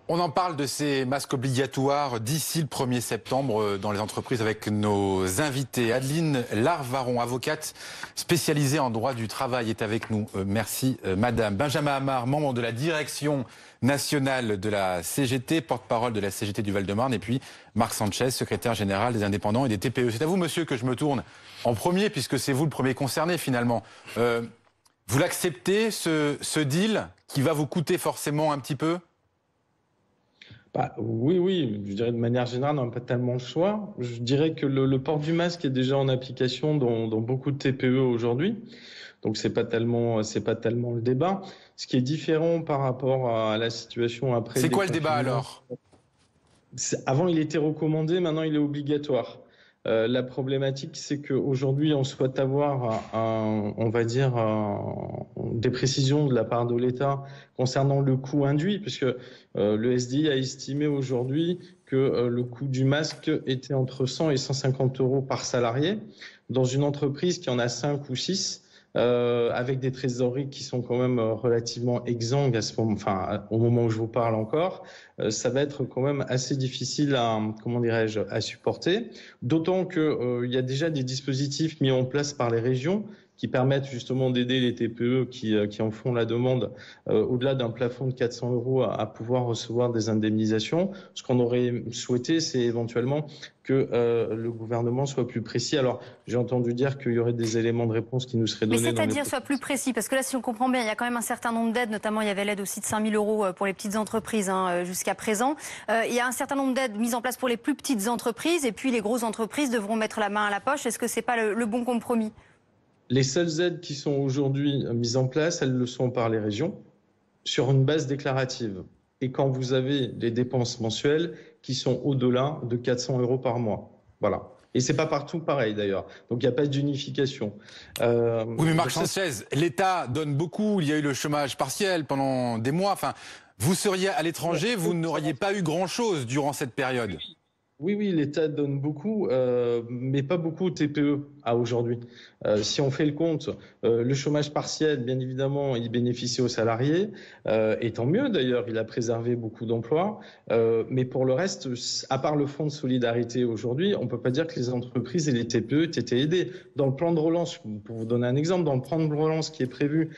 On en parle de ces masques obligatoires d'ici le 1er septembre dans les entreprises avec nos invités. Adeline Larvaron, avocate spécialisée en droit du travail, est avec nous. Merci madame. Benjamin Amar, membre de la direction nationale de la CGT, porte-parole de la CGT du Val-de-Marne, et puis Marc Sanchez, secrétaire général des indépendants et des TPE. C'est à vous, monsieur, que je me tourne en premier, puisque c'est vous le premier concerné finalement. Vous l'acceptez, ce deal qui va vous coûter forcément un petit peu ? Oui, je dirais de manière générale, on n'a pas tellement le choix. Je dirais que le port du masque est déjà en application dans beaucoup de TPE aujourd'hui. Donc c'est pas tellement le débat. Ce qui est différent par rapport à la situation après. C'est quoi le débat alors ? Avant il était recommandé, maintenant il est obligatoire. La problématique, c'est qu'aujourd'hui, on souhaite avoir des précisions de la part de l'État concernant le coût induit, puisque le SDI a estimé aujourd'hui que le coût du masque était entre 100 et 150 euros par salarié. Dans une entreprise qui en a 5 ou 6, avec des trésoreries qui sont quand même relativement exsangues au moment où je vous parle encore, ça va être quand même assez difficile à supporter. D'autant que il y a déjà des dispositifs mis en place par les régions qui permettent justement d'aider les TPE qui en font la demande au-delà d'un plafond de 400 euros à pouvoir recevoir des indemnisations. Ce qu'on aurait souhaité, c'est éventuellement que le gouvernement soit plus précis. Alors, j'ai entendu dire qu'il y aurait des éléments de réponse qui nous seraient donnés. Mais c'est-à-dire soit plus précis, parce que là, si on comprend bien, il y a quand même un certain nombre d'aides, notamment il y avait l'aide aussi de 5 000 euros pour les petites entreprises jusqu'à présent. Il y a un certain nombre d'aides mises en place pour les plus petites entreprises, et puis les grosses entreprises devront mettre la main à la poche. Est-ce que c'est pas le bon compromis ? Les seules aides qui sont aujourd'hui mises en place, elles le sont par les régions, sur une base déclarative. Et quand vous avez des dépenses mensuelles qui sont au-delà de 400 euros par mois. Voilà. Et c'est pas partout pareil d'ailleurs. Donc il n'y a pas d'unification. Oui, mais Marc Sanchez, l'État donne beaucoup. Il y a eu le chômage partiel pendant des mois. Enfin, vous seriez à l'étranger, vous n'auriez pas eu grand-chose durant cette période. Oui, l'État donne beaucoup, mais pas beaucoup aux TPE à aujourd'hui. Si on fait le compte, le chômage partiel, bien évidemment, il bénéficie aux salariés, et tant mieux d'ailleurs, il a préservé beaucoup d'emplois. Mais pour le reste, à part le fonds de solidarité aujourd'hui, on peut pas dire que les entreprises et les TPE aient été aidées. Dans le plan de relance, pour vous donner un exemple, dans le plan de relance qui est prévu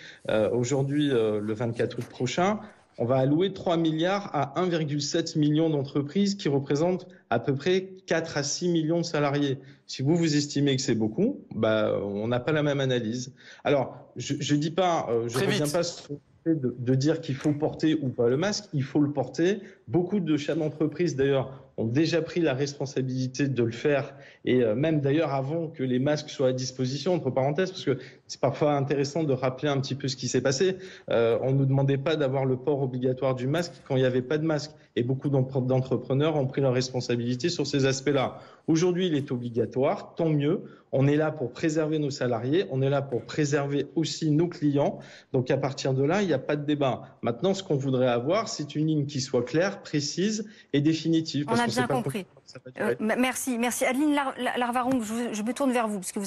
aujourd'hui, le 24 août prochain, on va allouer 3 milliards à 1,7 million d'entreprises qui représentent à peu près 4 à 6 millions de salariés. Si vous estimez que c'est beaucoup, on n'a pas la même analyse. Alors, je dis pas, je ne reviens pas sur le fait de dire qu'il faut porter ou pas le masque, il faut le porter. Beaucoup de chefs d'entreprise, d'ailleurs, ont déjà pris la responsabilité de le faire, et même d'ailleurs avant que les masques soient à disposition, entre parenthèses, parce que c'est parfois intéressant de rappeler un petit peu ce qui s'est passé. On ne nous demandait pas d'avoir le port obligatoire du masque quand il n'y avait pas de masque, et beaucoup d'entrepreneurs ont pris leur responsabilité sur ces aspects-là. Aujourd'hui, il est obligatoire, tant mieux. On est là pour préserver nos salariés, on est là pour préserver aussi nos clients. Donc à partir de là, il n'y a pas de débat. Maintenant, ce qu'on voudrait avoir, c'est une ligne qui soit claire, précise et définitive. On a bien compris. Merci. Adeline Larvaron, je me tourne vers vous, parce que vous